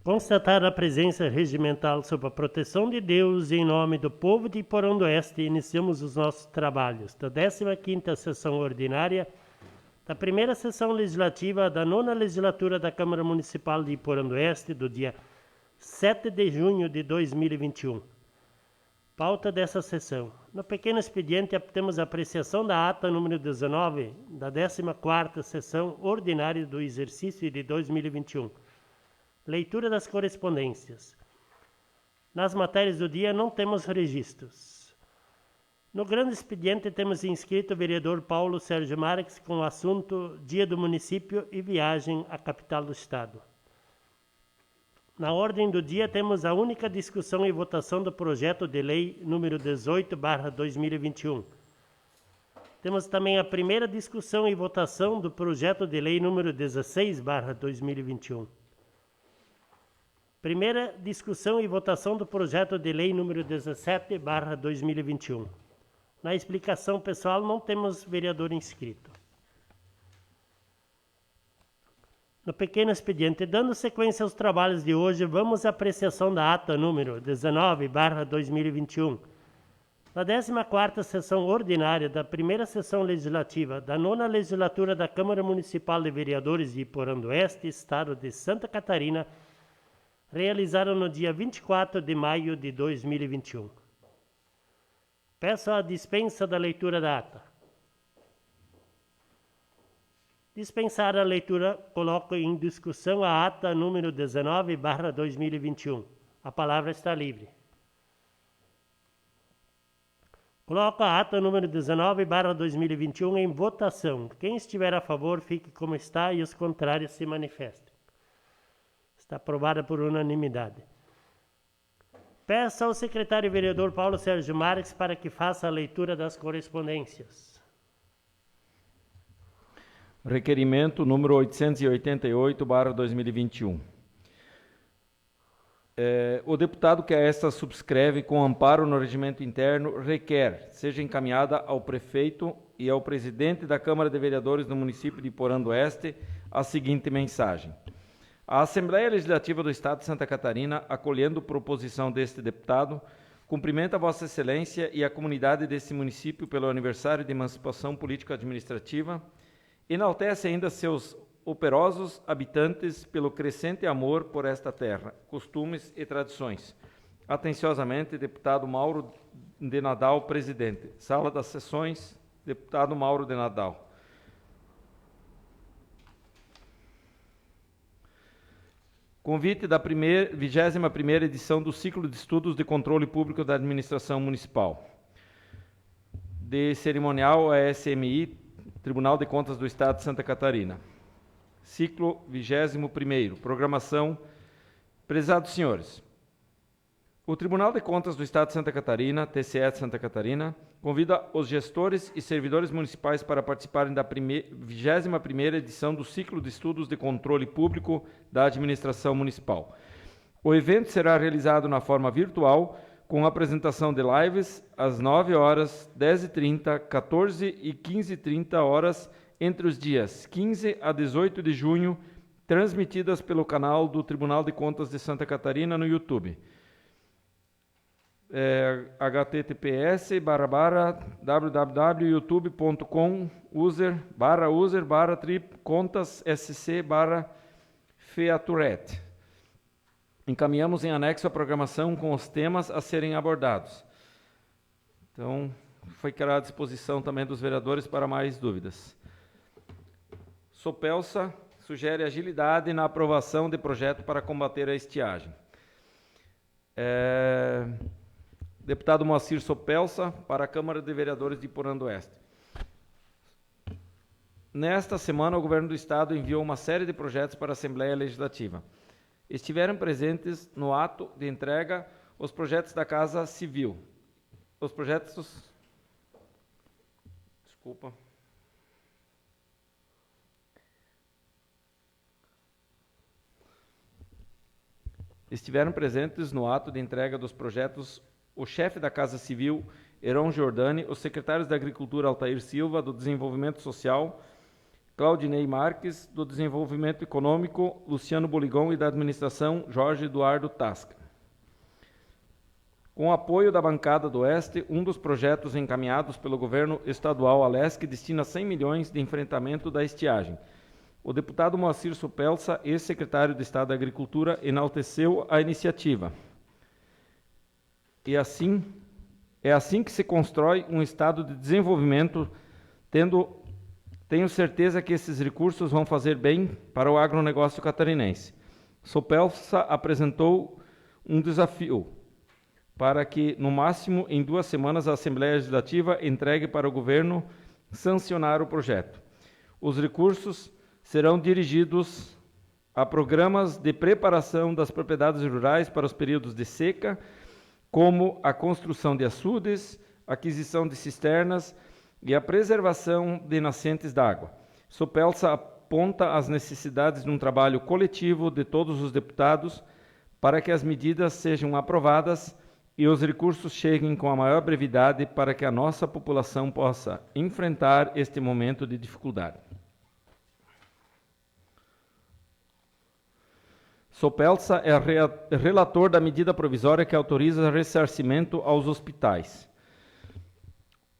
Constatar a presença regimental sob a proteção de Deus e em nome do povo de Iporã do Oeste, iniciamos os nossos trabalhos da 15ª Sessão Ordinária da primeira Sessão Legislativa da 9ª Legislatura da Câmara Municipal de Iporã do Oeste, do dia 7 de junho de 2021. Pauta dessa sessão. No pequeno expediente, temos a apreciação da ata número 19 da 14ª Sessão Ordinária do exercício de 2021. Leitura das correspondências. Nas matérias do dia não temos registros. No grande expediente temos inscrito o vereador Paulo Sérgio Marques com o assunto Dia do Município e viagem à capital do estado. Na ordem do dia temos a única discussão e votação do projeto de lei número 18/2021. Temos também a primeira discussão e votação do projeto de lei número 16/2021. Primeira discussão e votação do projeto de lei número 17/2021. Na explicação pessoal não temos vereador inscrito. No pequeno expediente, dando sequência aos trabalhos de hoje, vamos à apreciação da ata número 19/2021, da 14ª Sessão Ordinária da primeira Sessão Legislativa da 9ª Legislatura da Câmara Municipal de Vereadores de Iporã do Oeste, Estado de Santa Catarina, realizada no dia 24 de maio de 2021. Peço a dispensa da leitura da ata. Dispensar a leitura, coloco em discussão a ata número 19/2021. A palavra está livre. Coloco a ata número 19/2021 em votação. Quem estiver a favor, fique como está e os contrários se manifestem. Está aprovada por unanimidade. Peço ao secretário vereador Paulo Sérgio Marques para que faça a leitura das correspondências. Requerimento número 888/2021. O deputado que a esta subscreve com amparo no regimento interno requer seja encaminhada ao prefeito e ao presidente da Câmara de Vereadores do município de Iporã do Oeste a seguinte mensagem. A Assembleia Legislativa do Estado de Santa Catarina, acolhendo proposição deste deputado, cumprimenta Vossa Excelência e a comunidade deste município pelo aniversário de emancipação político-administrativa, enaltece ainda seus operosos habitantes pelo crescente amor por esta terra, costumes e tradições. Atenciosamente, deputado Mauro de Nadal, presidente. Sala das Sessões, deputado Mauro de Nadal. Convite da 21ª edição do Ciclo de Estudos de Controle Público da Administração Municipal. De cerimonial a SMI, Tribunal de Contas do Estado de Santa Catarina. Ciclo 21º. Programação. Prezados senhores, o Tribunal de Contas do Estado de Santa Catarina, TCE de Santa Catarina, convida os gestores e servidores municipais para participarem da 21ª edição do Ciclo de Estudos de Controle Público da Administração Municipal. O evento será realizado na forma virtual, com apresentação de lives às 9 horas, 10h30, 14 e 15h30 horas, entre os dias 15 a 18 de junho, transmitidas pelo canal do Tribunal de Contas de Santa Catarina no YouTube. https://www.youtube.com user/trip-contas-sc/featuret. Encaminhamos em anexo a programação com os temas a serem abordados. Então, ficará à disposição também dos vereadores para mais dúvidas. Sopelsa sugere agilidade na aprovação de projeto para combater a estiagem. Deputado Moacir Sopelsa, para a Câmara de Vereadores de Iporã do Oeste. Nesta semana, o Governo do Estado enviou uma série de projetos para a Assembleia Legislativa. Estiveram presentes no ato de entrega os projetos da Casa Civil. Os projetos... Desculpa. Estiveram presentes no ato de entrega dos projetos o chefe da Casa Civil, Heron Giordani, os secretários da Agricultura, Altair Silva, do Desenvolvimento Social, Claudinei Marques, do Desenvolvimento Econômico, Luciano Boligon, e da Administração, Jorge Eduardo Tasca. Com o apoio da bancada do Oeste, um dos projetos encaminhados pelo governo estadual Alesc destina 100 milhões de enfrentamento da estiagem. O deputado Moacir Supelsa, ex-secretário de Estado da Agricultura, enalteceu a iniciativa. É assim que se constrói um estado de desenvolvimento, tenho certeza que esses recursos vão fazer bem para o agronegócio catarinense. Supelsa apresentou um desafio para que, no máximo, em 2 semanas, a Assembleia Legislativa entregue para o governo sancionar o projeto. Os recursos serão dirigidos a programas de preparação das propriedades rurais para os períodos de seca, como a construção de açudes, aquisição de cisternas e a preservação de nascentes d'água. Supelsa aponta as necessidades de um trabalho coletivo de todos os deputados para que as medidas sejam aprovadas e os recursos cheguem com a maior brevidade para que a nossa população possa enfrentar este momento de dificuldade. Supelsa é relator da medida provisória que autoriza ressarcimento aos hospitais.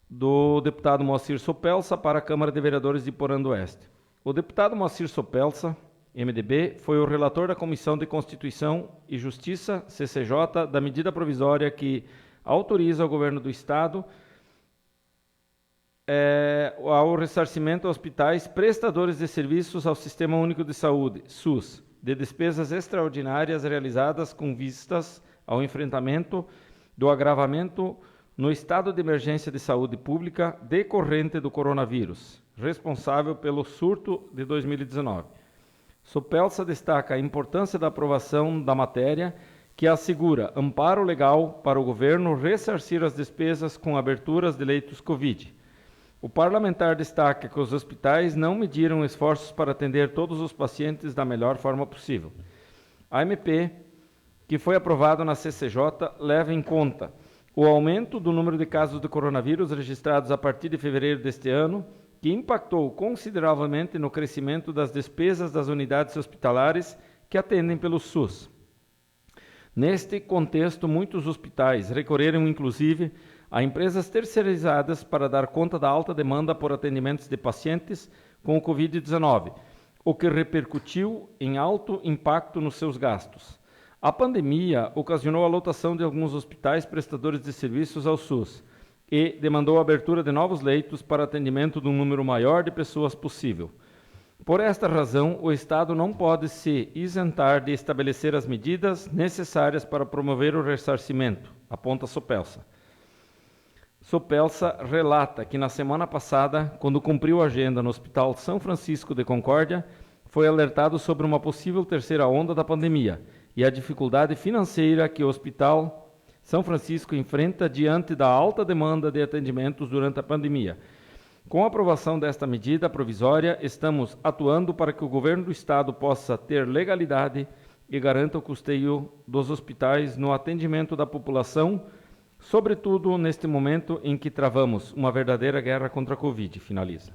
Do deputado Moacir Supelsa para a Câmara de Vereadores de Porã do Oeste. O deputado Moacir Supelsa, MDB, foi o relator da Comissão de Constituição e Justiça, CCJ, da medida provisória que autoriza o governo do Estado ao ressarcimento a hospitais prestadores de serviços ao Sistema Único de Saúde, SUS, de despesas extraordinárias realizadas com vistas ao enfrentamento do agravamento no estado de emergência de saúde pública decorrente do coronavírus, responsável pelo surto de 2019. Supelsa destaca a importância da aprovação da matéria, que assegura amparo legal para o governo ressarcir as despesas com aberturas de leitos Covid. O parlamentar destaca que os hospitais não mediram esforços para atender todos os pacientes da melhor forma possível. A MP, que foi aprovada na CCJ, leva em conta o aumento do número de casos de coronavírus registrados a partir de fevereiro deste ano, que impactou consideravelmente no crescimento das despesas das unidades hospitalares que atendem pelo SUS. Neste contexto, muitos hospitais recorreram, inclusive, a empresas terceirizadas para dar conta da alta demanda por atendimentos de pacientes com o Covid-19, o que repercutiu em alto impacto nos seus gastos. A pandemia ocasionou a lotação de alguns hospitais prestadores de serviços ao SUS e demandou a abertura de novos leitos para atendimento de um número maior de pessoas possível. Por esta razão, o Estado não pode se isentar de estabelecer as medidas necessárias para promover o ressarcimento, aponta Supelsa. Supelsa relata que na semana passada, quando cumpriu a agenda no Hospital São Francisco de Concórdia, foi alertado sobre uma possível terceira onda da pandemia e a dificuldade financeira que o Hospital São Francisco enfrenta diante da alta demanda de atendimentos durante a pandemia. Com a aprovação desta medida provisória, estamos atuando para que o governo do Estado possa ter legalidade e garanta o custeio dos hospitais no atendimento da população, sobretudo neste momento em que travamos uma verdadeira guerra contra a Covid. Finaliza.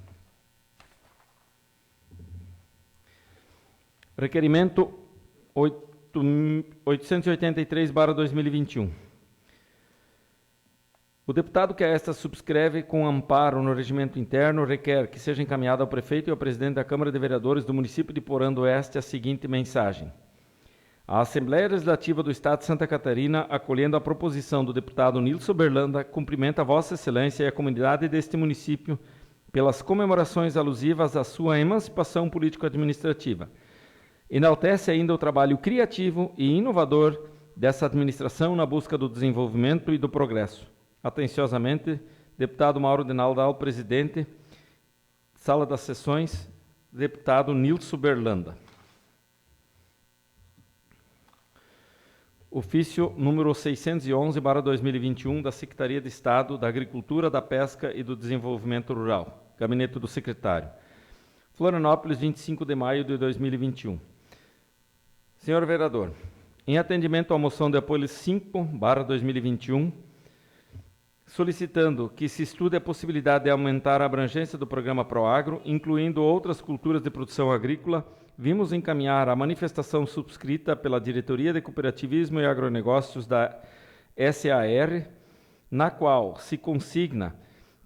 Requerimento 883/2021. O deputado que a esta subscreve com amparo no regimento interno requer que seja encaminhada ao prefeito e ao presidente da Câmara de Vereadores do município de Porã do Oeste a seguinte mensagem. A Assembleia Legislativa do Estado de Santa Catarina, acolhendo a proposição do deputado Nilson Berlanda, cumprimenta Vossa Excelência e a comunidade deste município pelas comemorações alusivas à sua emancipação político-administrativa. Enaltece ainda o trabalho criativo e inovador dessa administração na busca do desenvolvimento e do progresso. Atenciosamente, deputado Mauro de Naldal, presidente, Sala das Sessões, deputado Nilson Berlanda. Ofício número 611/2021 da Secretaria de Estado da Agricultura, da Pesca e do Desenvolvimento Rural. Gabinete do Secretário. Florianópolis, 25 de maio de 2021. Senhor vereador, em atendimento à moção de apoio 5/2021, solicitando que se estude a possibilidade de aumentar a abrangência do programa Proagro, incluindo outras culturas de produção agrícola, vimos encaminhar a manifestação subscrita pela Diretoria de Cooperativismo e Agronegócios da SAR, na qual se consigna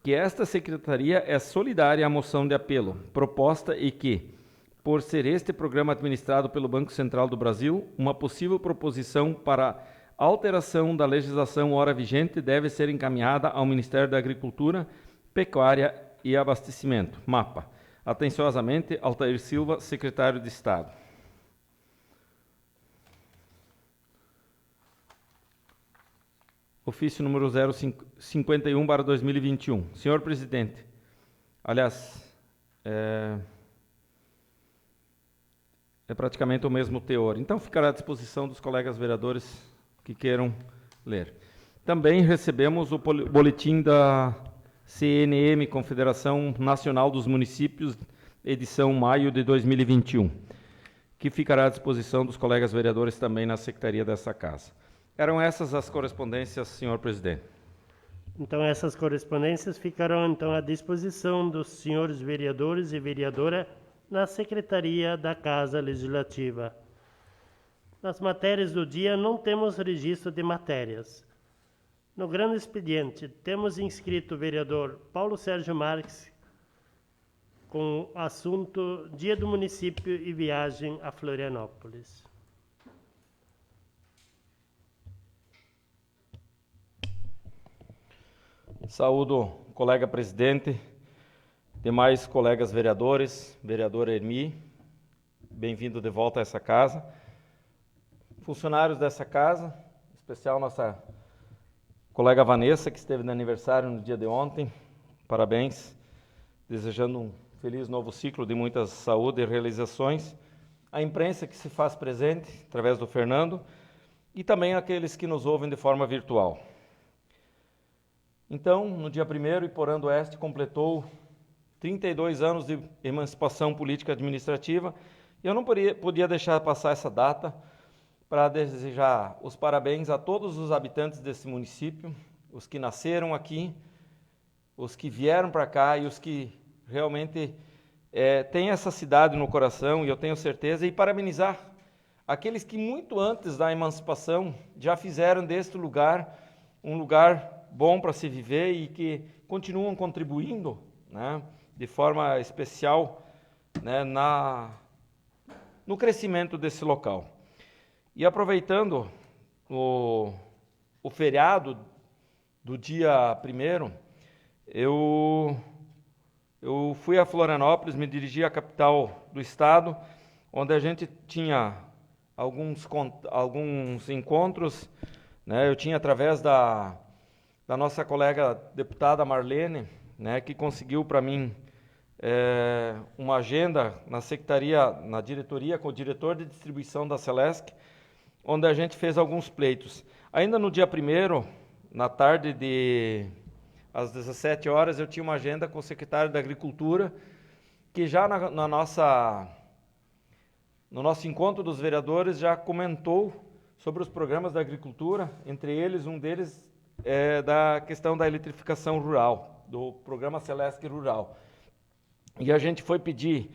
que esta secretaria é solidária à moção de apelo proposta e que, por ser este programa administrado pelo Banco Central do Brasil, uma possível proposição para alteração da legislação ora vigente deve ser encaminhada ao Ministério da Agricultura, Pecuária e Abastecimento, MAPA. Atenciosamente, Altair Silva, Secretário de Estado. Ofício número 051/2021. Senhor Presidente, aliás, é praticamente o mesmo teor. Então, ficará à disposição dos colegas vereadores que queiram ler. Também recebemos o boletim da CNM, Confederação Nacional dos Municípios, edição maio de 2021, que ficará à disposição dos colegas vereadores também na secretaria dessa casa. Eram essas as correspondências, senhor presidente. Então, essas correspondências ficarão então à disposição dos senhores vereadores e vereadora na secretaria da Casa Legislativa. Nas matérias do dia, não temos registro de matérias. No grande expediente, temos inscrito o vereador Paulo Sérgio Marques com o assunto Dia do Município e viagem a Florianópolis. Saúdo o colega presidente, demais colegas vereadores, vereadora Ermi, bem-vindo de volta a essa casa. Funcionários dessa casa, em especial nossa colega Vanessa, que esteve no aniversário no dia de ontem, parabéns, desejando um feliz novo ciclo de muita saúde e realizações. A imprensa que se faz presente, através do Fernando, e também aqueles que nos ouvem de forma virtual. Então, no dia 1º, Iporã do Oeste completou 32 anos de emancipação política administrativa, e eu não podia deixar passar essa data para desejar os parabéns a todos os habitantes desse município, os que nasceram aqui, os que vieram para cá e os que realmente têm essa cidade no coração, e eu tenho certeza, e parabenizar aqueles que muito antes da emancipação já fizeram deste lugar um lugar bom para se viver e que continuam contribuindo, né, de forma especial, né, no crescimento desse local. E aproveitando o feriado do dia 1º, eu fui a Florianópolis, me dirigi à capital do estado, onde a gente tinha alguns encontros, né, eu tinha através da nossa colega deputada Marlene, né, que conseguiu para mim uma agenda na secretaria, na diretoria, com o diretor de distribuição da Celesc, onde a gente fez alguns pleitos. Ainda no dia 1º, na tarde às 17 horas, eu tinha uma agenda com o secretário da Agricultura, que já no nosso encontro dos vereadores já comentou sobre os programas da agricultura, entre eles, um deles da questão da eletrificação rural, do programa Celesc Rural. E a gente foi pedir,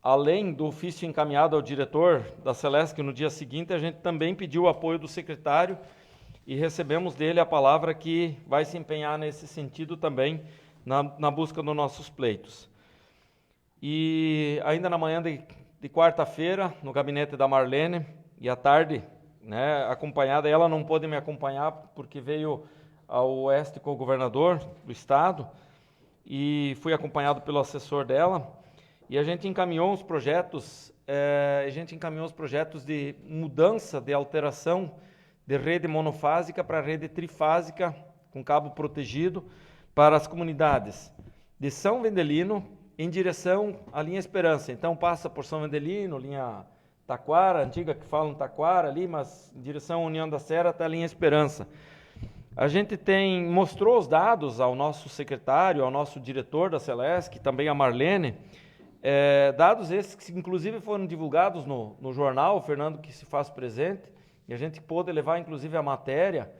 além do ofício encaminhado ao diretor da Celesc no dia seguinte, a gente também pediu o apoio do secretário e recebemos dele a palavra que vai se empenhar nesse sentido também na busca dos nossos pleitos. E ainda na manhã de quarta-feira, no gabinete da Marlene, e à tarde, né, acompanhada, ela não pôde me acompanhar porque veio ao oeste com o governador do estado, e fui acompanhado pelo assessor dela, e a gente encaminhou os projetos, de mudança, de alteração de rede monofásica para rede trifásica, com cabo protegido, para as comunidades de São Vendelino, em direção à linha Esperança. Então passa por São Vendelino, linha Taquara, antiga que falam Taquara ali, mas em direção à União da Serra até a linha Esperança. A gente mostrou os dados ao nosso secretário, ao nosso diretor da Celesc, também a Marlene, dados esses que inclusive foram divulgados no jornal, o Fernando que se faz presente, e a gente pôde levar inclusive a matéria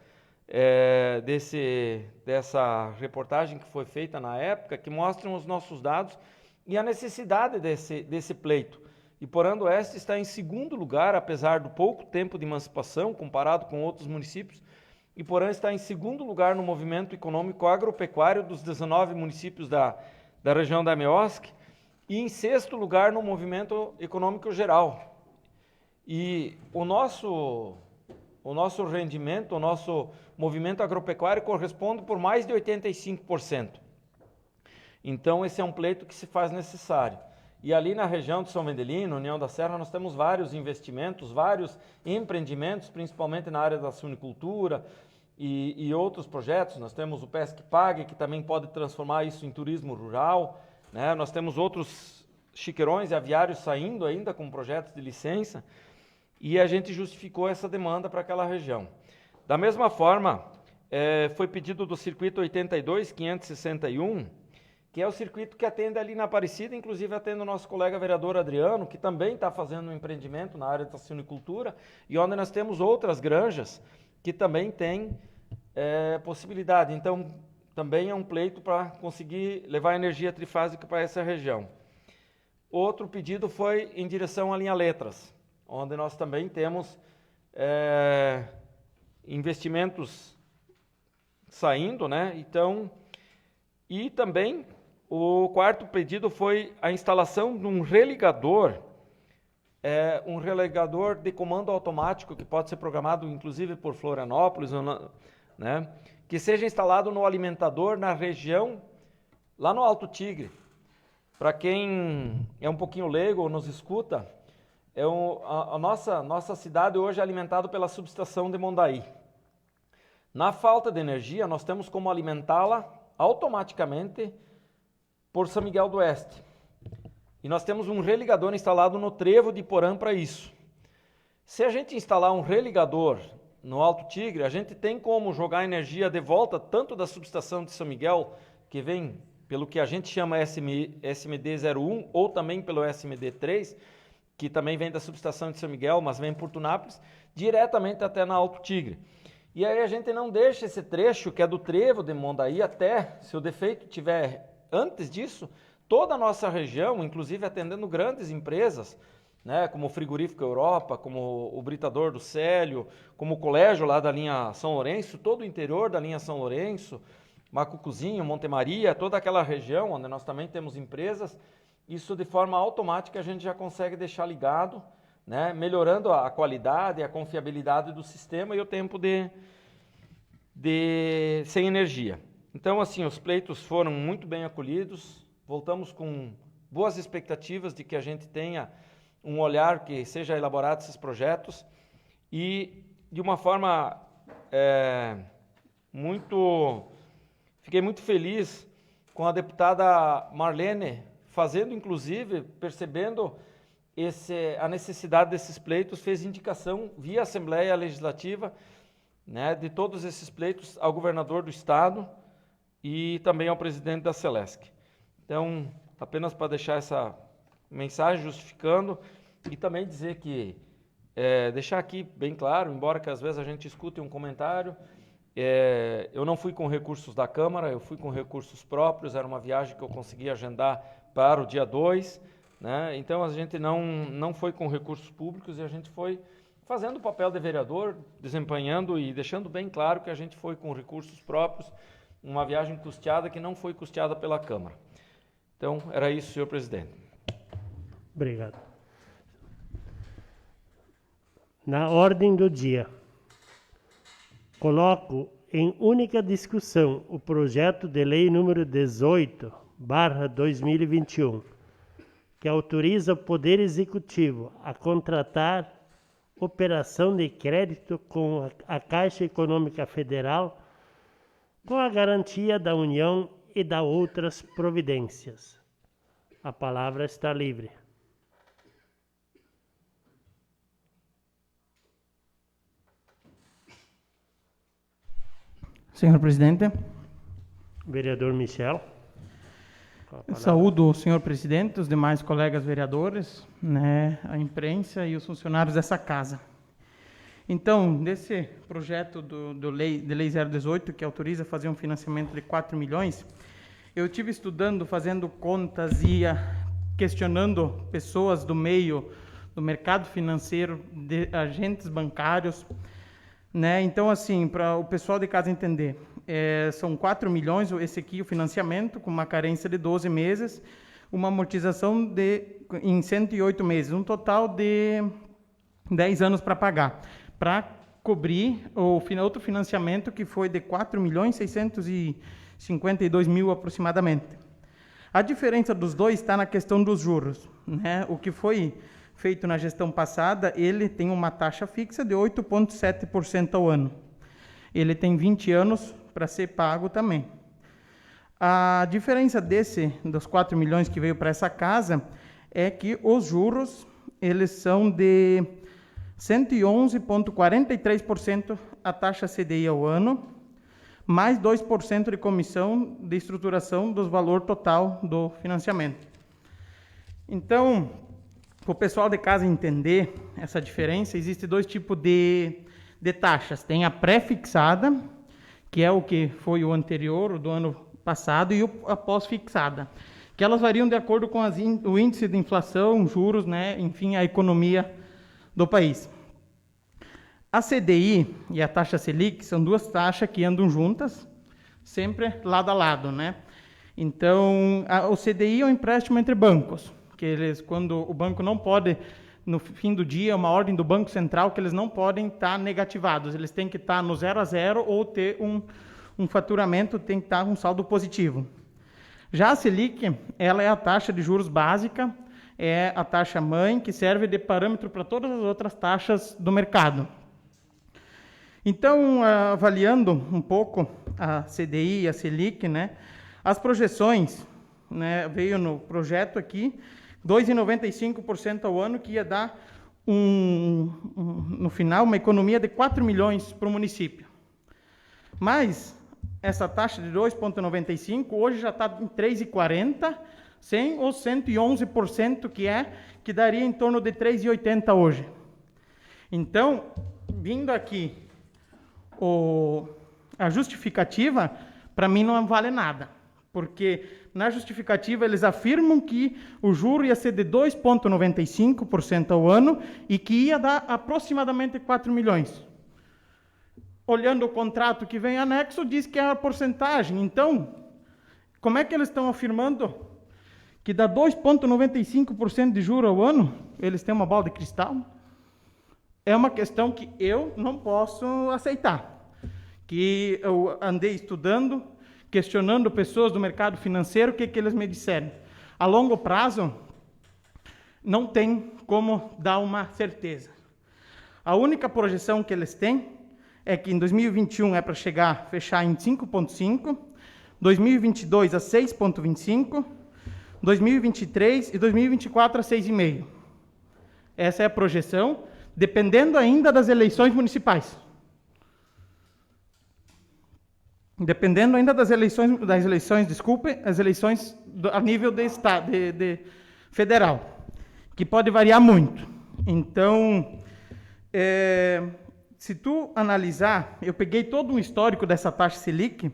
dessa reportagem que foi feita na época, que mostram os nossos dados e a necessidade desse pleito. Iporã do Oeste está em segundo lugar, apesar do pouco tempo de emancipação, comparado com outros municípios. Iporã está em segundo lugar no movimento econômico agropecuário dos 19 municípios da região da MEOSC e em sexto lugar no movimento econômico geral. E o nosso rendimento, o nosso movimento agropecuário corresponde por mais de 85%. Então, esse é um pleito que se faz necessário. E ali na região de São Vendelino, União da Serra, nós temos vários investimentos, vários empreendimentos, principalmente na área da suinicultura e outros projetos. Nós temos o Pesque Pague, que também pode transformar isso em turismo rural, né? Nós temos outros chiqueirões e aviários saindo ainda com projetos de licença, e a gente justificou essa demanda para aquela região. Da mesma forma, foi pedido do Circuito 82.561, que é o circuito que atende ali na Aparecida, inclusive atende o nosso colega vereador Adriano, que também está fazendo um empreendimento na área da suinicultura, e onde nós temos outras granjas que também têm possibilidade. Então, também é um pleito para conseguir levar energia trifásica para essa região. Outro pedido foi em direção à linha Letras, onde nós também temos investimentos saindo, né? Então, e também o quarto pedido foi a instalação de um religador de comando automático, que pode ser programado inclusive por Florianópolis, né? Que seja instalado no alimentador na região, lá no Alto Tigre. Para quem é um pouquinho leigo ou nos escuta, a nossa cidade hoje é alimentada pela subestação de Mondaí. Na falta de energia, nós temos como alimentá-la automaticamente por São Miguel do Oeste. E nós temos um religador instalado no trevo de Iporã para isso. Se a gente instalar um religador no Alto Tigre, a gente tem como jogar energia de volta, tanto da subestação de São Miguel, que vem pelo que a gente chama SMD01, ou também pelo SMD3, que também vem da subestação de São Miguel, mas vem por Tunápolis, diretamente até na Alto Tigre. E aí a gente não deixa esse trecho, que é do trevo de Mondaí até, se o defeito tiver antes disso, toda a nossa região, inclusive atendendo grandes empresas, né, como o Frigorífico Europa, como o Britador do Célio, como o colégio lá da linha São Lourenço, todo o interior da linha São Lourenço, Macucuzinho, Monte Maria, toda aquela região onde nós também temos empresas, isso de forma automática a gente já consegue deixar ligado, né, melhorando a qualidade e a confiabilidade do sistema e o tempo sem energia. Então, assim, os pleitos foram muito bem acolhidos, voltamos com boas expectativas de que a gente tenha um olhar que seja elaborado esses projetos e, de uma forma fiquei muito feliz com a deputada Marlene fazendo, inclusive, percebendo a necessidade desses pleitos, fez indicação via Assembleia Legislativa, né, de todos esses pleitos ao governador do Estado e também ao presidente da Celesc. Então, apenas para deixar essa mensagem justificando e também dizer que, deixar aqui bem claro, embora que às vezes a gente escute um comentário, eu não fui com recursos da Câmara, eu fui com recursos próprios, era uma viagem que eu consegui agendar para o dia 2, né? Então a gente não foi com recursos públicos e a gente foi fazendo o papel de vereador, desempenhando e deixando bem claro que a gente foi com recursos próprios, uma viagem custeada que não foi custeada pela Câmara. Então, era isso, senhor presidente. Obrigado. Na ordem do dia, coloco em única discussão o projeto de lei número 18/2021, que autoriza o Poder Executivo a contratar operação de crédito com a Caixa Econômica Federal com a garantia da União e da outras providências. A palavra está livre. Senhor presidente. Vereador Michel. Saúdo o senhor presidente, os demais colegas vereadores, né, a imprensa e os funcionários dessa casa. Então, nesse projeto de lei 018, que autoriza fazer um financiamento de 4 milhões, eu tive estudando, fazendo contas e questionando pessoas do meio do mercado financeiro, de agentes bancários, né? Então, assim, para o pessoal de casa entender, são 4 milhões, esse aqui, o financiamento, com uma carência de 12 meses, uma amortização em 108 meses, um total de 10 anos para pagar, para cobrir outro financiamento que foi de 4 milhões 652 mil aproximadamente. A diferença dos dois está na questão dos juros, né? O que foi feito na gestão passada, ele tem uma taxa fixa de 8,7% ao ano. Ele tem 20 anos para ser pago também. A diferença dos 4 milhões que veio para essa casa é que os juros, eles são de 111,43% a taxa CDI ao ano, mais 2% de comissão de estruturação do valor total do financiamento. Então, para o pessoal de casa entender essa diferença, existem dois tipos de taxas. Tem a pré-fixada, que é o que foi o anterior, o do ano passado, e a pós-fixada, que elas variam de acordo com o índice de inflação, juros, né, enfim, a economia do país. A CDI e a taxa Selic são duas taxas que andam juntas, sempre lado a lado, né? Então, o CDI é um empréstimo entre bancos, que quando o banco não pode, no fim do dia, uma ordem do Banco Central que eles não podem estar negativados, eles têm que estar no 0 a 0 ou ter um faturamento, tem que estar um saldo positivo. Já a Selic, ela é a taxa de juros básica, é a taxa mãe que serve de parâmetro para todas as outras taxas do mercado. Então, avaliando um pouco a CDI e a Selic, né, as projeções, né, veio no projeto aqui, 2,95% ao ano, que ia dar, no final, uma economia de 4 milhões para o município. Mas essa taxa de 2,95% hoje já está em 3,40%, sem os 111% que daria em torno de 3,80% hoje. Então, vindo aqui a justificativa, para mim não vale nada, porque na justificativa eles afirmam que o juro ia ser de 2,95% ao ano e que ia dar aproximadamente 4 milhões. Olhando o contrato que vem anexo, diz que é a porcentagem. Então, como é que eles estão afirmando que dá 2,95% de juro ao ano? Eles têm uma bola de cristal? É uma questão que eu não posso aceitar. Que eu andei estudando, questionando pessoas do mercado financeiro, o que eles me disseram? A longo prazo, não tem como dar uma certeza. A única projeção que eles têm é que em 2021 é para fechar em 5,5%, 2022 a 6,25%, 2023 e 2024 a 6,5%. Essa é a projeção, dependendo ainda das eleições municipais. Dependendo ainda das eleições, as eleições a nível de estado, de federal, que pode variar muito. Então, se tu analisar, eu peguei todo um histórico dessa taxa Selic,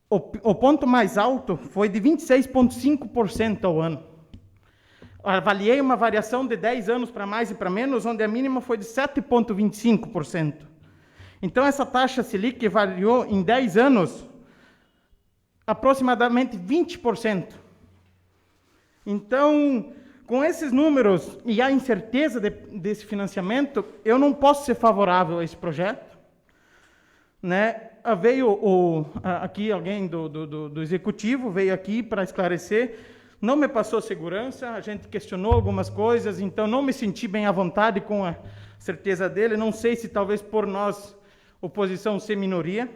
o ponto mais alto foi de 26,5% ao ano. Avaliei uma variação de 10 anos para mais e para menos, onde a mínima foi de 7,25%. Então, essa taxa Selic variou em 10 anos aproximadamente 20%. Então, com esses números e a incerteza desse financiamento, eu não posso ser favorável a esse projeto, né? Veio aqui alguém do executivo, veio aqui para esclarecer, não me passou segurança, a gente questionou algumas coisas, então não me senti bem à vontade com a certeza dele, não sei se talvez por nós, oposição, ser minoria,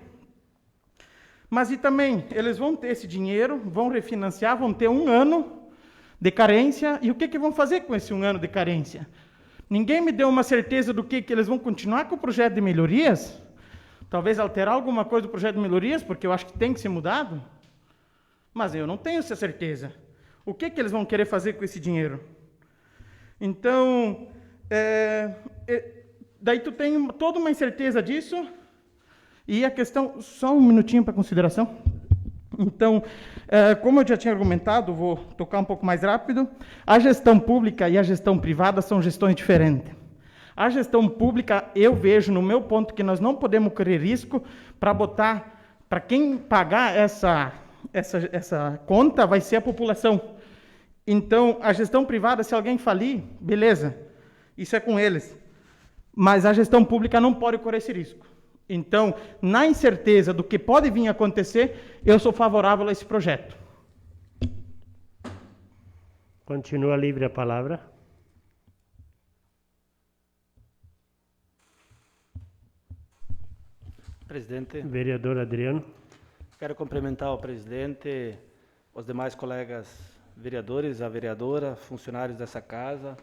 mas e também, eles vão ter esse dinheiro, vão refinanciar, vão ter 1 ano de carência, e o que vão fazer com esse 1 ano de carência? Ninguém me deu uma certeza do que eles vão continuar com o projeto de melhorias, talvez alterar alguma coisa do projeto de melhorias, porque eu acho que tem que ser mudado, mas eu não tenho essa certeza. O que eles vão querer fazer com esse dinheiro? Então, daí tu tem toda uma incerteza disso, e a questão, só um minutinho para consideração. Então, como eu já tinha argumentado, vou tocar um pouco mais rápido, a gestão pública e a gestão privada são gestões diferentes. A gestão pública, eu vejo, no meu ponto, que nós não podemos correr risco para botar, para quem pagar essa conta vai ser a população. Então, a gestão privada, se alguém falir, beleza, isso é com eles. Mas a gestão pública não pode correr esse risco. Então, na incerteza do que pode vir a acontecer, eu sou favorável a esse projeto. Continua livre a palavra. Presidente, Vereador Adriano. quero cumprimentar o presidente, os demais colegas vereadores, a vereadora, funcionários dessa casa,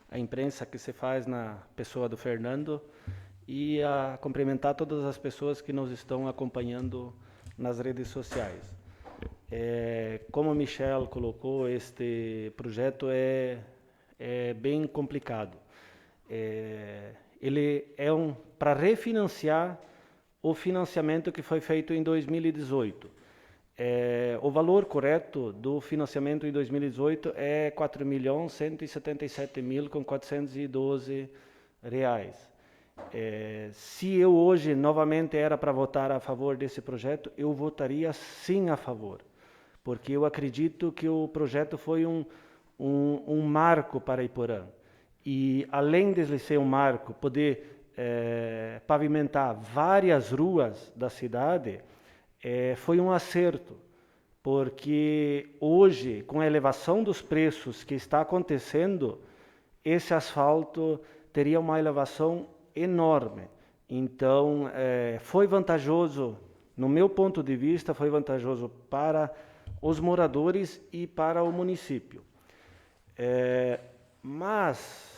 a imprensa que se faz na pessoa do Fernando e a cumprimentar todas as pessoas que nos estão acompanhando nas redes sociais. Como o Michel colocou, este projeto é bem complicado. Ele é para refinanciar o financiamento que foi feito em 2018. O valor correto do financiamento em 2018 é R$ 4.177.412. Se eu hoje novamente era para votar a favor desse projeto, eu votaria sim a favor, porque eu acredito que o projeto foi um marco para Iporã. E além de ser um marco, poder pavimentar várias ruas da cidade, foi um acerto, porque hoje, com a elevação dos preços que está acontecendo, esse asfalto teria uma elevação enorme. Então, foi vantajoso, no meu ponto de vista, foi vantajoso para os moradores e para o município. Mas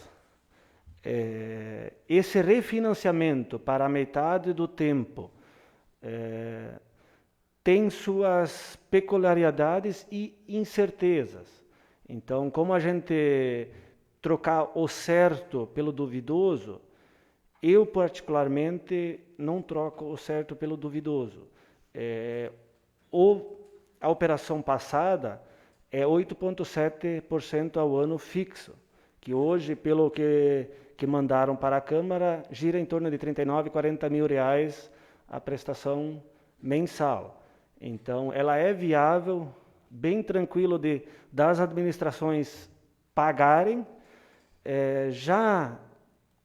esse refinanciamento para a metade do tempo tem suas peculiaridades e incertezas. Então, como a gente trocar o certo pelo duvidoso, eu particularmente não troco o certo pelo duvidoso. A operação passada é 8,7% ao ano fixo, que hoje, pelo que mandaram para a Câmara, gira em torno de R$ 39, 40 mil reais a prestação mensal. Então, ela é viável, bem tranquilo das administrações pagarem. Já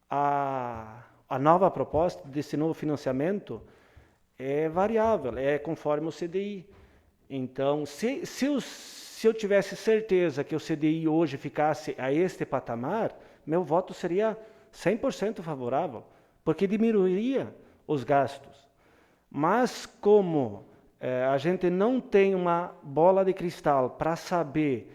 a nova proposta desse novo financiamento é variável, é conforme o CDI. Então, se eu tivesse certeza que o CDI hoje ficasse a este patamar, meu voto seria 100% favorável, porque diminuiria os gastos. Mas como a gente não tem uma bola de cristal para saber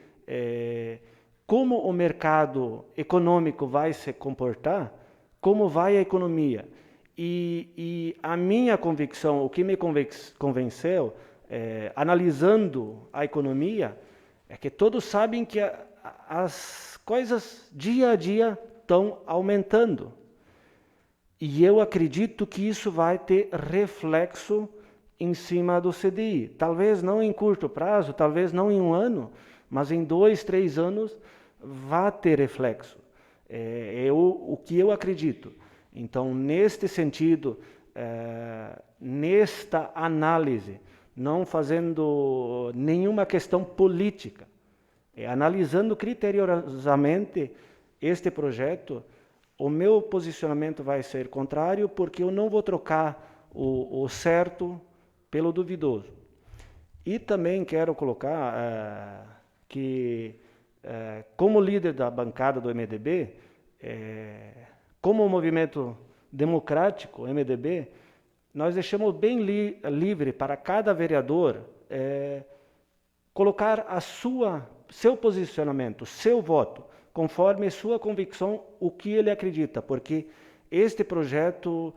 como o mercado econômico vai se comportar, como vai a economia. E a minha convicção, o que me convenceu, analisando a economia, é que todos sabem que as coisas dia a dia estão aumentando. E eu acredito que isso vai ter reflexo em cima do CDI. Talvez não em curto prazo, talvez não em um ano, mas em 2, 3 anos vai ter reflexo. O que eu acredito. Então, neste sentido, nesta análise, não fazendo nenhuma questão política, analisando criteriosamente este projeto, o meu posicionamento vai ser contrário, porque eu não vou trocar o certo pelo duvidoso. E também quero colocar que, como líder da bancada do MDB, como movimento democrático, MDB, nós deixamos bem livre para cada vereador colocar seu posicionamento, seu voto, conforme sua convicção, o que ele acredita, porque este projeto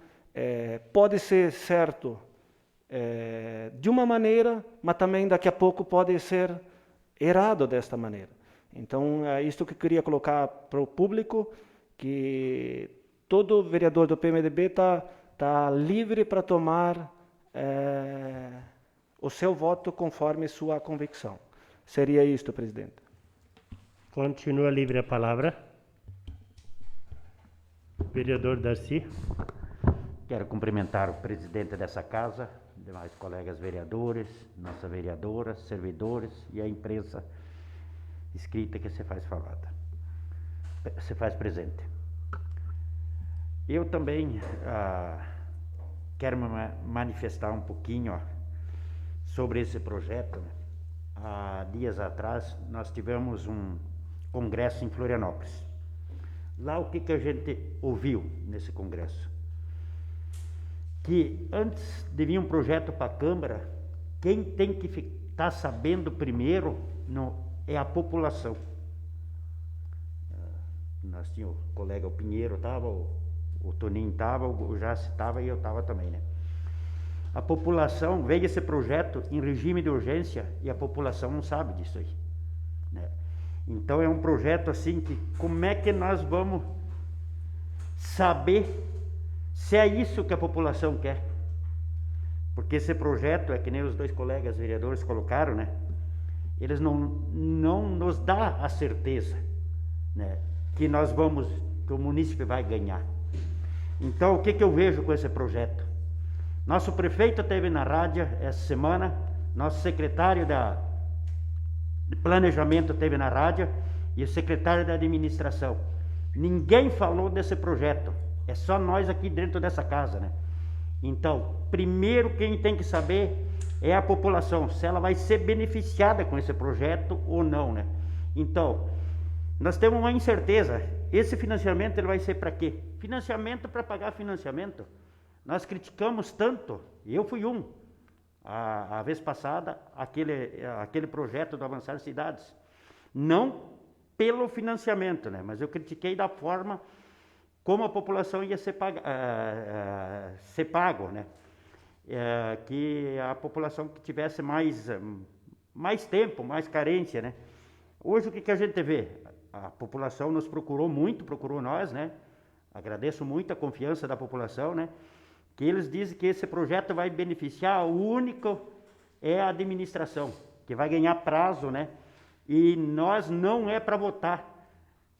pode ser certo de uma maneira, mas também daqui a pouco pode ser errado desta maneira. Então, é isto que eu queria colocar para o público, que todo vereador do PMDB tá livre para tomar o seu voto conforme sua convicção. Seria isto, presidente. Continua livre a palavra. Vereador Darcy. Quero cumprimentar o presidente dessa casa, demais colegas vereadores, nossa vereadora, servidores e a imprensa escrita que se faz presente. Eu também quero me manifestar um pouquinho sobre esse projeto. Há dias atrás nós tivemos um congresso em Florianópolis. Lá o que a gente ouviu nesse congresso? Que antes de vir um projeto para a Câmara, quem tem que estar sabendo primeiro é a população. Nós tínhamos o colega, o Pinheiro estava, o Toninho estava, o Jace estava e eu estava também, né? A população, veio esse projeto em regime de urgência e a população não sabe disso aí, né? Então é um projeto assim que, como é que nós vamos saber se é isso que a população quer? Porque esse projeto, é que nem os dois colegas vereadores colocaram, né? Eles não nos dá a certeza, né, que nós vamos, que o munícipe vai ganhar. Então, o que eu vejo com esse projeto? Nosso prefeito esteve na rádio essa semana, nosso secretário de planejamento esteve na rádio e o secretário da administração. Ninguém falou desse projeto, é só nós aqui dentro dessa casa, né? Então, primeiro quem tem que saber é a população, se ela vai ser beneficiada com esse projeto ou não, né? Então, nós temos uma incerteza. Esse financiamento ele vai ser para quê? Financiamento para pagar financiamento. Nós criticamos tanto, e eu fui a vez passada, aquele projeto do Avançar Cidades. Não pelo financiamento, né? Mas eu critiquei da forma como a população ia ser pago, né? Que a população que tivesse mais tempo, mais carência, né? Hoje o que a gente vê? A população nos procurou nós, né? Agradeço muito a confiança da população, né? Que eles dizem que esse projeto vai beneficiar, o único é a administração, que vai ganhar prazo, né? E nós não é para votar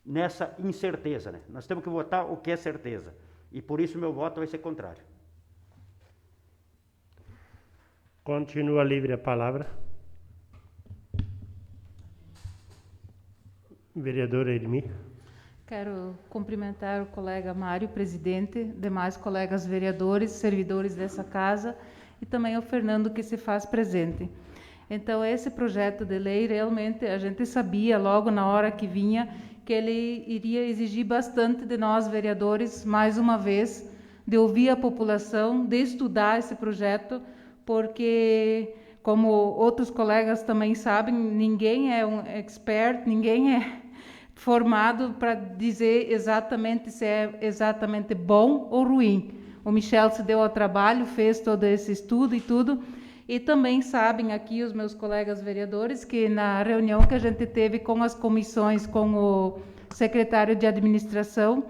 nessa incerteza, né? Nós temos que votar o que é certeza. E por isso meu voto vai ser contrário. Continua livre a palavra. Vereadora Irmi. Quero cumprimentar o colega Mário, presidente, demais colegas vereadores, servidores dessa casa e também o Fernando que se faz presente. Então, esse projeto de lei, realmente, a gente sabia logo na hora que vinha que ele iria exigir bastante de nós, vereadores, mais uma vez, de ouvir a população, de estudar esse projeto, porque, como outros colegas também sabem, ninguém é um expert, ninguém é formado para dizer exatamente se é exatamente bom ou ruim. O Michel se deu ao trabalho, fez todo esse estudo e tudo, e também sabem aqui os meus colegas vereadores que na reunião que a gente teve com as comissões, com o secretário de administração,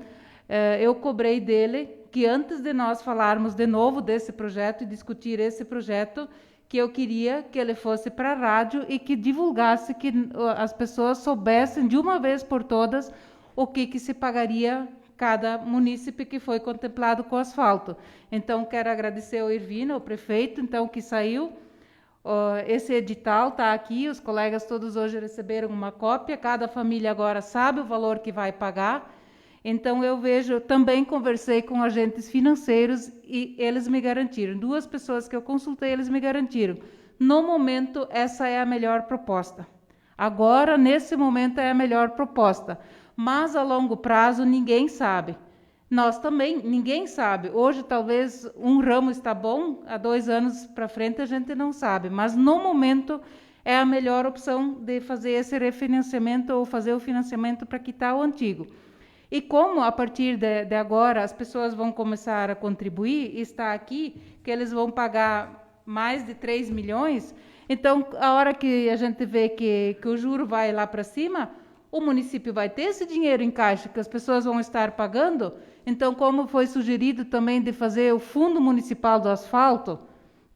eu cobrei dele que antes de nós falarmos de novo desse projeto e discutir esse projeto, que eu queria que ele fosse para a rádio e que divulgasse, que as pessoas soubessem de uma vez por todas o que se pagaria cada munícipe que foi contemplado com asfalto. Então, quero agradecer ao Irvino, ao prefeito, então, que saiu. Esse edital está aqui, os colegas todos hoje receberam uma cópia, cada família agora sabe o valor que vai pagar. Então, eu vejo, também conversei com agentes financeiros e eles me garantiram, 2 pessoas que eu consultei, eles me garantiram, no momento, essa é a melhor proposta. Agora, nesse momento, é a melhor proposta. Mas, a longo prazo, ninguém sabe. Nós também, ninguém sabe. Hoje, talvez, um ramo está bom, há 2 anos para frente a gente não sabe. Mas, no momento, é a melhor opção de fazer esse refinanciamento ou fazer o financiamento para quitar o antigo. E como, a partir de agora, as pessoas vão começar a contribuir, está aqui que eles vão pagar mais de 3 milhões, então, a hora que a gente vê que o juro vai lá para cima, o município vai ter esse dinheiro em caixa que as pessoas vão estar pagando, Então, como foi sugerido também de fazer o Fundo Municipal do Asfalto,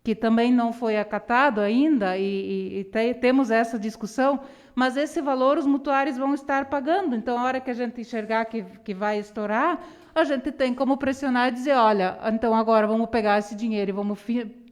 que também não foi acatado ainda, e temos essa discussão, mas esse valor os mutuários vão estar pagando. Então, a hora que a gente enxergar que vai estourar, a gente tem como pressionar e dizer, olha, então agora vamos pegar esse dinheiro e vamos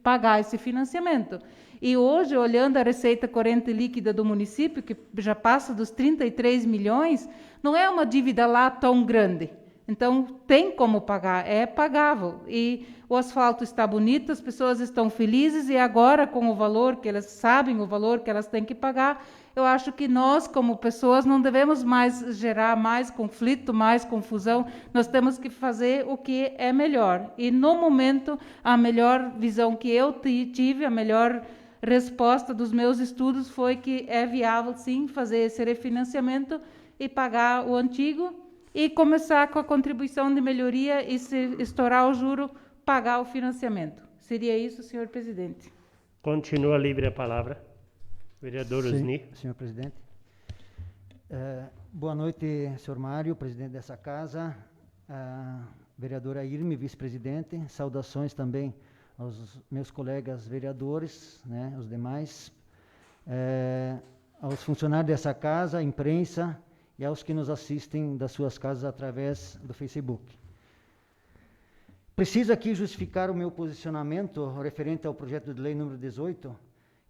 pagar esse financiamento. E hoje, olhando a receita corrente líquida do município, que já passa dos 33 milhões, não é uma dívida lá tão grande. Então, tem como pagar, é pagável. E o asfalto está bonito, as pessoas estão felizes, e agora, com o valor que elas sabem, o valor que elas têm que pagar, eu acho que nós, como pessoas, não devemos mais gerar mais conflito, mais confusão. Nós temos que fazer o que é melhor. E, no momento, a melhor visão que eu tive, a melhor resposta dos meus estudos foi que é viável, sim, fazer esse refinanciamento e pagar o antigo, e começar com a contribuição de melhoria e, se estourar o juro, pagar o financiamento. Seria isso, senhor presidente. Continua livre a palavra. Vereador Osni. Senhor presidente. Boa noite, senhor Mário, presidente dessa casa, a vereadora Irme, vice-presidente. Saudações também aos meus colegas vereadores, né, os demais, aos funcionários dessa casa, à imprensa, e aos que nos assistem das suas casas através do Facebook. Preciso aqui justificar o meu posicionamento referente ao projeto de lei número 18,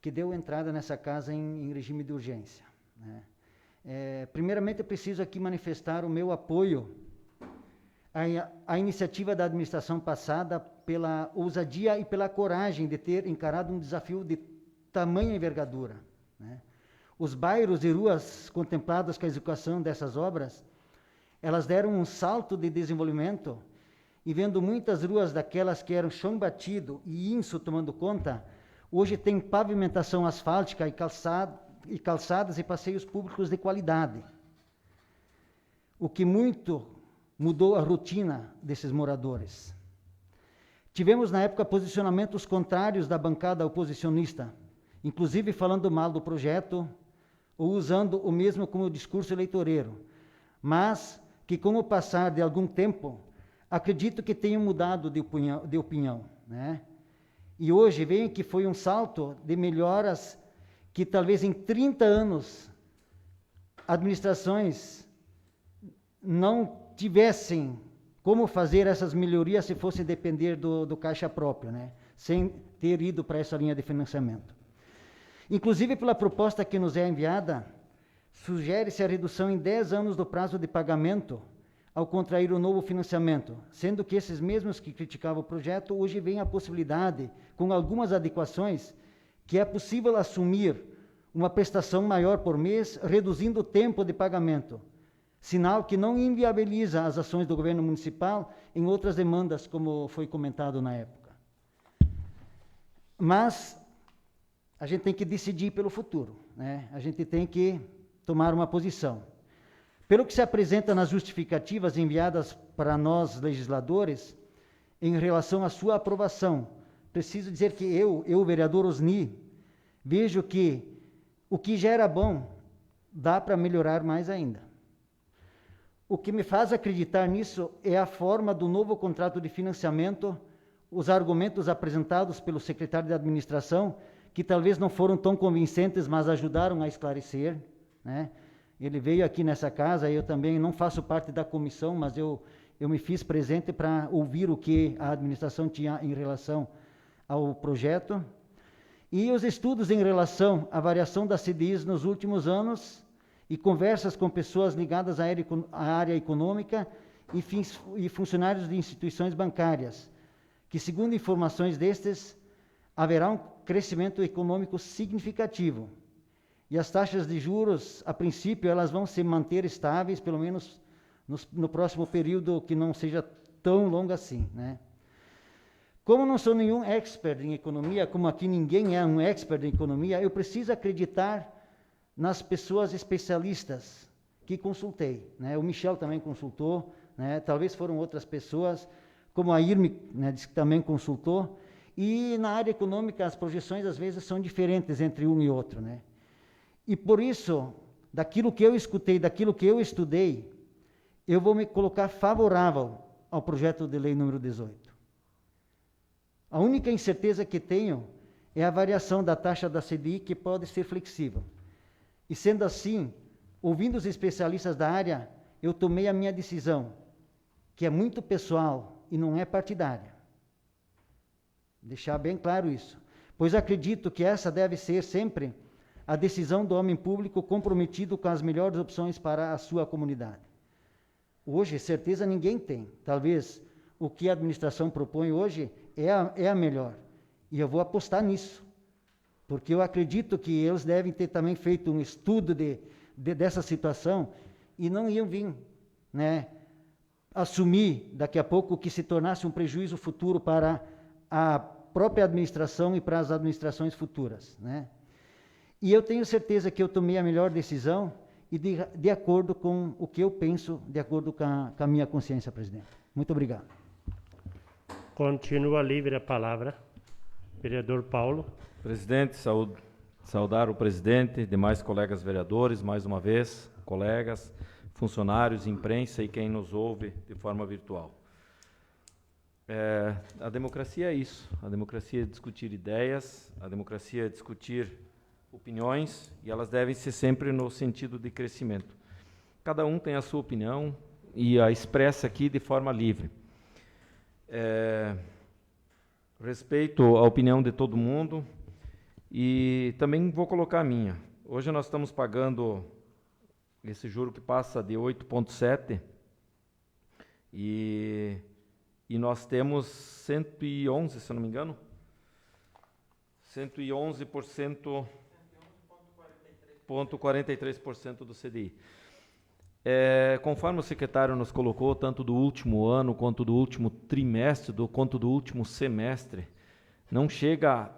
que deu entrada nessa casa em regime de urgência, né? Primeiramente, eu preciso aqui manifestar o meu apoio à iniciativa da administração passada pela ousadia e pela coragem de ter encarado um desafio de tamanha envergadura, né? Os bairros e ruas contemplados com a execução dessas obras, elas deram um salto de desenvolvimento, e vendo muitas ruas daquelas que eram chão batido e inso tomando conta, hoje tem pavimentação asfáltica e calçadas e passeios públicos de qualidade. O que muito mudou a rotina desses moradores. Tivemos na época posicionamentos contrários da bancada oposicionista, inclusive falando mal do projeto, ou usando o mesmo como discurso eleitoreiro, mas que, com o passar de algum tempo, acredito que tenham mudado de opinião, né? E hoje veem que foi um salto de melhoras que talvez em 30 anos administrações não tivessem como fazer essas melhorias se fosse depender do caixa próprio, né? Sem ter ido para essa linha de financiamento. Inclusive, pela proposta que nos é enviada, sugere-se a redução em 10 anos do prazo de pagamento ao contrair o novo financiamento, sendo que esses mesmos que criticavam o projeto hoje veem a possibilidade, com algumas adequações, que é possível assumir uma prestação maior por mês, reduzindo o tempo de pagamento, sinal que não inviabiliza as ações do governo municipal em outras demandas, como foi comentado na época. Mas a gente tem que decidir pelo futuro, né? A gente tem que tomar uma posição. Pelo que se apresenta nas justificativas enviadas para nós, legisladores, em relação à sua aprovação, preciso dizer que eu, vereador Osni, vejo que o que já era bom, dá para melhorar mais ainda. O que me faz acreditar nisso é a forma do novo contrato de financiamento, os argumentos apresentados pelo secretário de administração, que talvez não foram tão convincentes, mas ajudaram a esclarecer, né? Ele veio aqui nessa casa, eu também não faço parte da comissão, mas eu me fiz presente para ouvir o que a administração tinha em relação ao projeto. E os estudos em relação à variação das CDIs nos últimos anos e conversas com pessoas ligadas à área econômica e funcionários de instituições bancárias, que, segundo informações destes, haverá um crescimento econômico significativo. E as taxas de juros, a princípio, elas vão se manter estáveis, pelo menos no próximo período, que não seja tão longo assim, né? Como não sou nenhum expert em economia, como aqui ninguém é um expert em economia, eu preciso acreditar nas pessoas especialistas que consultei, né? O Michel também consultou, né? Talvez foram outras pessoas, como a Irme, né, disse que também consultou. E na área econômica, as projeções, às vezes, são diferentes entre um e outro, né? E por isso, daquilo que eu escutei, daquilo que eu estudei, eu vou me colocar favorável ao projeto de lei número 18. A única incerteza que tenho é a variação da taxa da CDI, que pode ser flexível. E sendo assim, ouvindo os especialistas da área, eu tomei a minha decisão, que é muito pessoal e não é partidária. Deixar bem claro isso. Pois acredito que essa deve ser sempre a decisão do homem público comprometido com as melhores opções para a sua comunidade. Hoje, certeza ninguém tem. Talvez o que a administração propõe hoje é a melhor. E eu vou apostar nisso. Porque eu acredito que eles devem ter também feito um estudo dessa situação e não iam vir, né, assumir daqui a pouco que se tornasse um prejuízo futuro para a própria administração e para as administrações futuras, né? E eu tenho certeza que eu tomei a melhor decisão e de acordo com o que eu penso, de acordo com a minha consciência, presidente. Muito obrigado. Continua livre a palavra. Vereador Paulo. Presidente, saudar o presidente, demais colegas vereadores, mais uma vez, colegas, funcionários, imprensa e quem nos ouve de forma virtual. A democracia é isso. A democracia é discutir ideias, a democracia é discutir opiniões, e elas devem ser sempre no sentido de crescimento. Cada um tem a sua opinião e a expressa aqui de forma livre. Respeito a opinião de todo mundo e também vou colocar a minha. Hoje nós estamos pagando esse juro que passa de 8,7 e nós temos 111, se eu não me engano, 111,43% do CDI. Conforme o secretário nos colocou, tanto do último ano, quanto do último trimestre, quanto do último semestre, não chega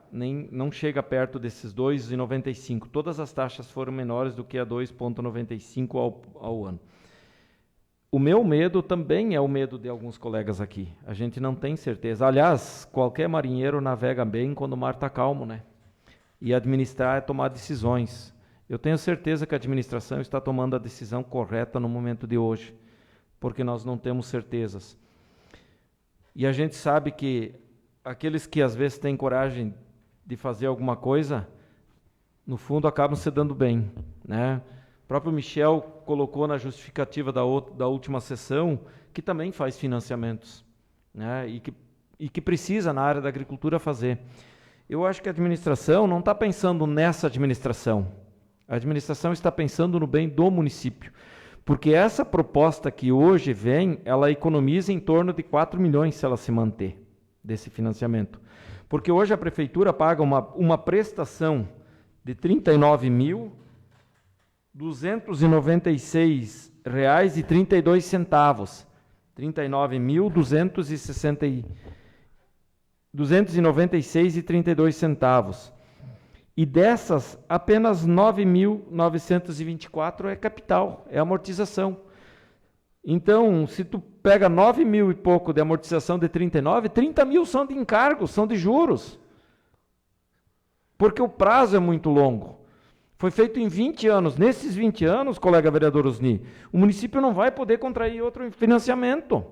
perto desses 2,95. Todas as taxas foram menores do que a 2,95 ao ano. O meu medo também é o medo de alguns colegas aqui. A gente não tem certeza. Aliás, qualquer marinheiro navega bem quando o mar está calmo, né? E administrar é tomar decisões. Eu tenho certeza que a administração está tomando a decisão correta no momento de hoje, porque nós não temos certezas. E a gente sabe que aqueles que às vezes têm coragem de fazer alguma coisa, no fundo acabam se dando bem, né? O próprio Michel colocou na justificativa da última sessão que também faz financiamentos, né? E que precisa na área da agricultura fazer. Eu acho que a administração não está pensando nessa administração. A administração está pensando no bem do município, porque essa proposta que hoje vem, ela economiza em torno de 4 milhões se ela se manter desse financiamento. Porque hoje a prefeitura paga uma prestação de R$ 39.296,32. R$ 39.296,32. E dessas, apenas 9.924 é capital, é amortização. Então, se tu pega 9 mil e pouco de amortização de 39, 30 mil são de encargos, são de juros. Porque o prazo é muito longo. Foi feito em 20 anos. Nesses 20 anos, colega vereador Osni, o município não vai poder contrair outro financiamento.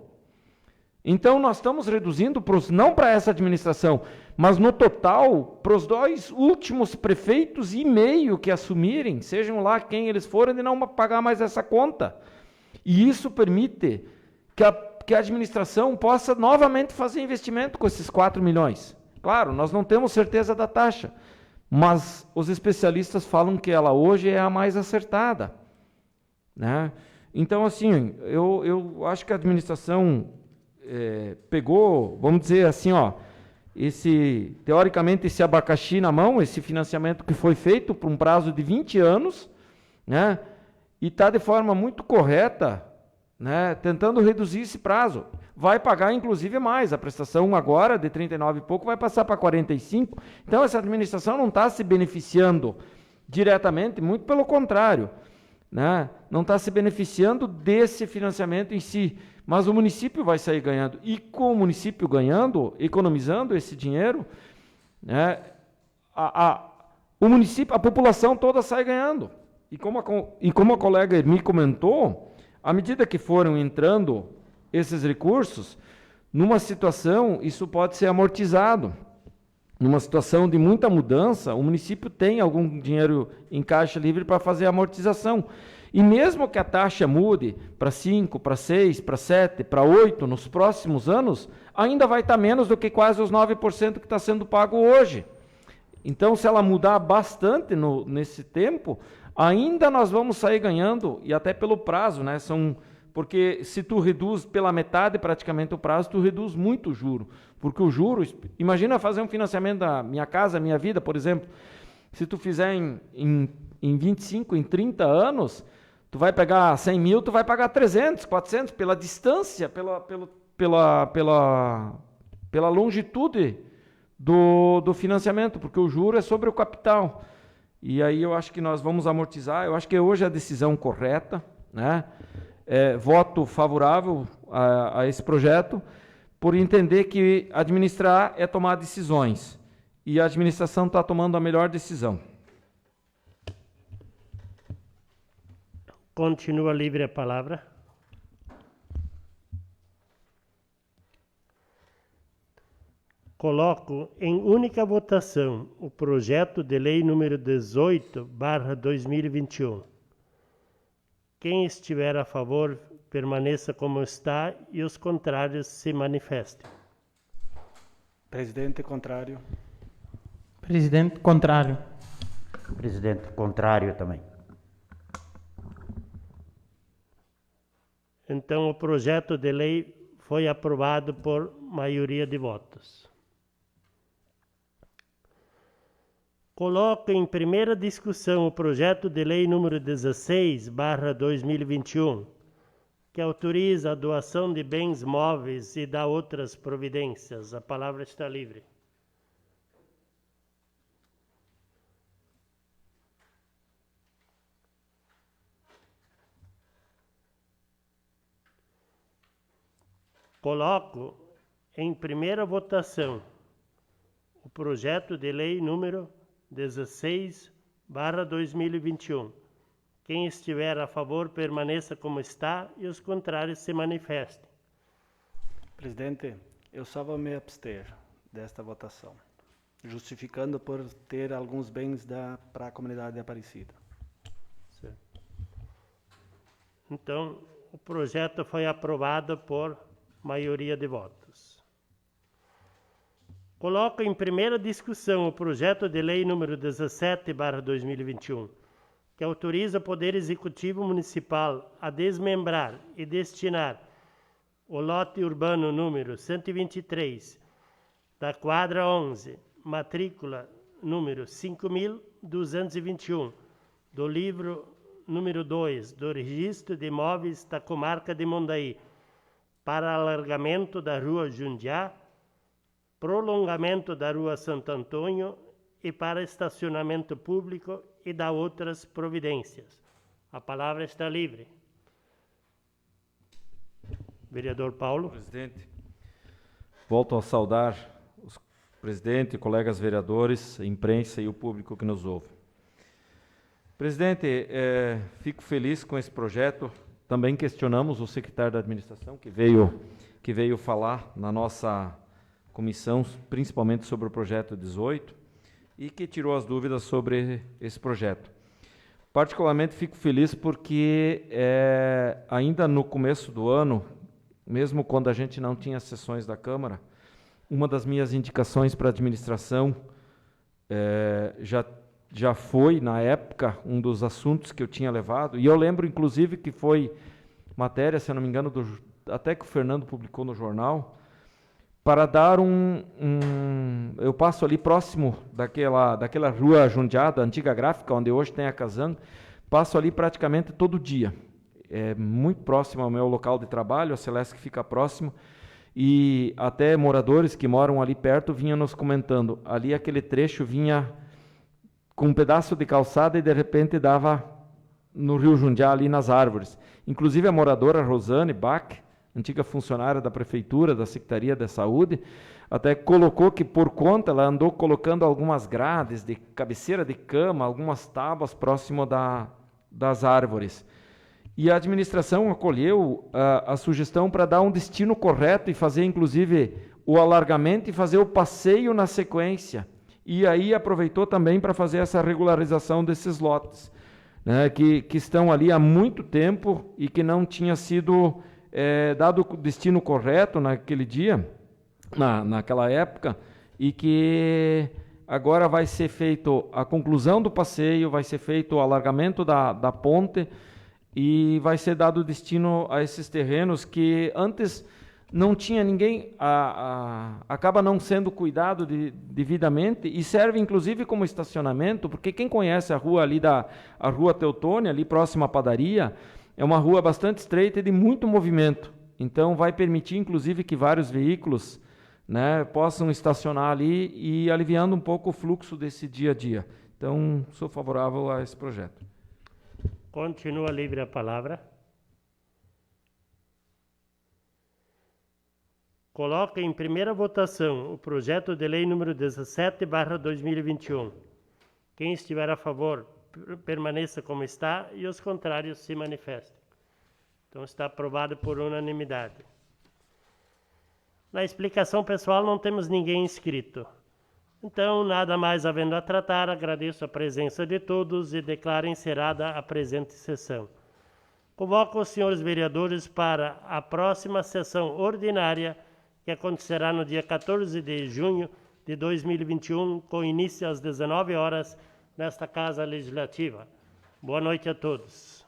Então, nós estamos reduzindo, não para essa administração, mas no total, para os 2 últimos prefeitos e meio que assumirem, sejam lá quem eles forem, de não pagar mais essa conta. E isso permite que a administração possa novamente fazer investimento com esses 4 milhões. Claro, nós não temos certeza da taxa, mas os especialistas falam que ela hoje é a mais acertada, né? Então, assim, eu acho que a administração pegou, vamos dizer assim, teoricamente, esse abacaxi na mão, esse financiamento que foi feito por um prazo de 20 anos, né? E está de forma muito correta, né, tentando reduzir esse prazo. Vai pagar, inclusive, mais. A prestação agora, de 39 e pouco, vai passar para 45. Então, essa administração não está se beneficiando diretamente, muito pelo contrário, né? Não está se beneficiando desse financiamento em si, mas o município vai sair ganhando. E com o município ganhando, economizando esse dinheiro, né, o município, a população toda sai ganhando. E como a colega Ermi comentou, à medida que foram entrando esses recursos, numa situação, isso pode ser amortizado. Numa situação de muita mudança, o município tem algum dinheiro em caixa livre para fazer a amortização. E mesmo que a taxa mude para 5, para 6, para 7, para 8 nos próximos anos, ainda vai estar menos do que quase os 9% que está sendo pago hoje. Então, se ela mudar bastante nesse tempo, ainda nós vamos sair ganhando, e até pelo prazo, né? Porque se tu reduz pela metade praticamente o prazo, tu reduz muito o juro. Porque o juro, imagina fazer um financiamento da Minha Casa Minha Vida, por exemplo, se tu fizer em 25, em 30 anos, tu vai pegar 100 mil, tu vai pagar 300, 400, pela distância, pela longitude do financiamento, porque o juro é sobre o capital. E aí eu acho que nós vamos amortizar, eu acho que hoje é a decisão correta, né? Voto favorável a esse projeto, por entender que administrar é tomar decisões, e a administração está tomando a melhor decisão. Continua livre a palavra. Coloco em única votação o projeto de lei número 18/2021. Quem estiver a favor, permaneça como está, e os contrários se manifestem. Presidente, contrário. Presidente, contrário. Presidente, contrário também. Então, o projeto de lei foi aprovado por maioria de votos. Coloco em primeira discussão o projeto de lei número 16/2021, que autoriza a doação de bens móveis e dá outras providências. A palavra está livre. Coloco em primeira votação o projeto de lei número 16/2021. Quem estiver a favor, permaneça como está, e os contrários se manifestem. Presidente, eu só vou me abster desta votação, justificando por ter alguns bens para a comunidade de Aparecida. Certo. Então, o projeto foi aprovado por maioria de votos. Coloco em primeira discussão o projeto de lei número 17/2021, que autoriza o Poder Executivo Municipal a desmembrar e destinar o lote urbano número 123, da quadra 11, matrícula número 5.221, do livro número 2, do Registro de Imóveis da Comarca de Mondaí, para alargamento da Rua Jundiá, prolongamento da Rua Santo Antônio e para estacionamento público, e dá outras providências. A palavra está livre. Vereador Paulo. Presidente, volto a saudar os presidente, colegas vereadores, a imprensa e o público que nos ouve. Presidente, fico feliz com esse projeto. Também questionamos o secretário da administração, que veio falar na nossa comissão, principalmente sobre o projeto 18, e que tirou as dúvidas sobre esse projeto. Particularmente fico feliz porque ainda no começo do ano, mesmo quando a gente não tinha sessões da Câmara, uma das minhas indicações para a administração já foi, na época, um dos assuntos que eu tinha levado, e eu lembro, inclusive, que foi matéria, se eu não me engano, até que o Fernando publicou no jornal, para dar eu passo ali próximo daquela rua Jundiá, da antiga gráfica, onde hoje tem a Casan, passo ali praticamente todo dia. É muito próximo ao meu local de trabalho, a Celeste que fica próximo, e até moradores que moram ali perto vinham nos comentando. Ali aquele trecho vinha com um pedaço de calçada e de repente dava no Rio Jundiá, ali nas árvores. Inclusive a moradora Rosane Bach, antiga funcionária da Prefeitura, da Secretaria da Saúde, até colocou que por conta, ela andou colocando algumas grades de cabeceira de cama, algumas tábuas próximo das árvores. E a administração acolheu a sugestão para dar um destino correto e fazer, inclusive, o alargamento e fazer o passeio na sequência. E aí aproveitou também para fazer essa regularização desses lotes, né, que estão ali há muito tempo e que não tinha sido dado o destino correto naquele dia, naquela época, e que agora vai ser feito a conclusão do passeio, vai ser feito o alargamento da ponte e vai ser dado destino a esses terrenos que antes não tinha ninguém, acaba não sendo cuidado devidamente e serve inclusive como estacionamento, porque quem conhece a rua ali, a Rua Teutônia, ali próxima à padaria, é uma rua bastante estreita e de muito movimento. Então vai permitir inclusive que vários veículos, né, possam estacionar ali e aliviando um pouco o fluxo desse dia a dia. Então sou favorável a esse projeto. Continua livre a palavra. Coloca em primeira votação o projeto de lei número 17/2021. Quem estiver a favor, permaneça como está e os contrários se manifestem. Então está aprovado por unanimidade. Na explicação pessoal não temos ninguém inscrito. Então, nada mais havendo a tratar, agradeço a presença de todos e declaro encerrada a presente sessão. Convoco os senhores vereadores para a próxima sessão ordinária, que acontecerá no dia 14 de junho de 2021, com início às 19 horas, nesta Casa Legislativa. Boa noite a todos.